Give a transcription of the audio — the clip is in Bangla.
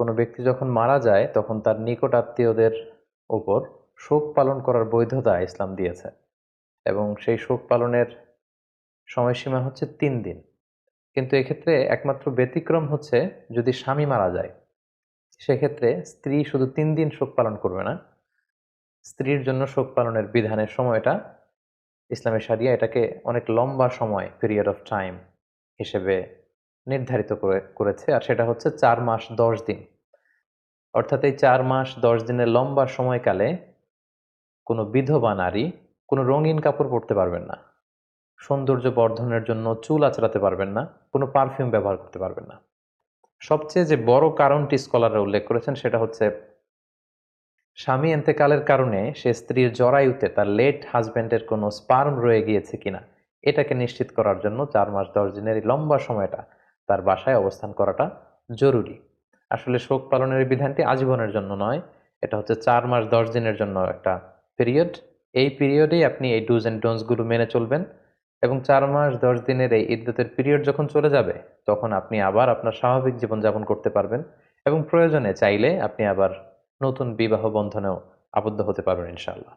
কোনো ব্যক্তি যখন মারা যায় তখন তার নিকট আত্মীয়দের উপর শোক পালন করার বৈধতা ইসলাম দিয়েছে, এবং সেই শোক পালনের সময়সীমা হচ্ছে 3 দিন। কিন্তু এক্ষেত্রে একমাত্র ব্যতিক্রম হচ্ছে যদি স্বামী মারা যায়, সেক্ষেত্রে স্ত্রী শুধু 3 দিন শোক পালন করবে না। স্ত্রীর জন্য শোক পালনের বিধানের সময়টা ইসলামের শরিয়া এটাকে অনেক লম্বা সময়, পিরিয়ড অফ টাইম হিসেবে নির্ধারিত করেছে, আর সেটা হচ্ছে 4 মাস 10 দিন। অর্থাৎ এই 4 মাস 10 দিনের লম্বা সময়কালে কোনো বিধবা নারী কোনো রঙিন কাপড় পরতে পারবেন না, সৌন্দর্য বর্ধনের জন্য চুল আঁচড়াতে পারবেন না, কোনো পারফিউম ব্যবহার করতে পারবেন না। সবচেয়ে যে বড় কারণটি স্কলাররা উল্লেখ করেছেন সেটা হচ্ছে স্বামী এন্তেকালের কারণে সে স্ত্রীর জরায়ুতে তার লেট হাজব্যান্ডের কোনো স্পার্ম রয়ে গিয়েছে কিনা এটাকে নিশ্চিত করার জন্য 4 মাস 10 দিনের এই লম্বা সময়টা তার বাসায় অবস্থান করাটা জরুরি। আসলে শোক পালনের এই বিধানটি আজীবনের জন্য নয়, এটা হচ্ছে 4 মাস 10 দিনের জন্য একটা পিরিয়ড। এই পিরিয়ডেই আপনি এই ডুজ অ্যান্ড ডোন্টস গুলো মেনে চলবেন, এবং 4 মাস 10 দিনের এই ইদ্যতের পিরিয়ড যখন চলে যাবে তখন আপনি আবার আপনার স্বাভাবিক জীবনযাপন করতে পারবেন, এবং প্রয়োজনে চাইলে আপনি আবার নতুন বিবাহ বন্ধনেও আবদ্ধ হতে পারবেন ইনশাআল্লাহ।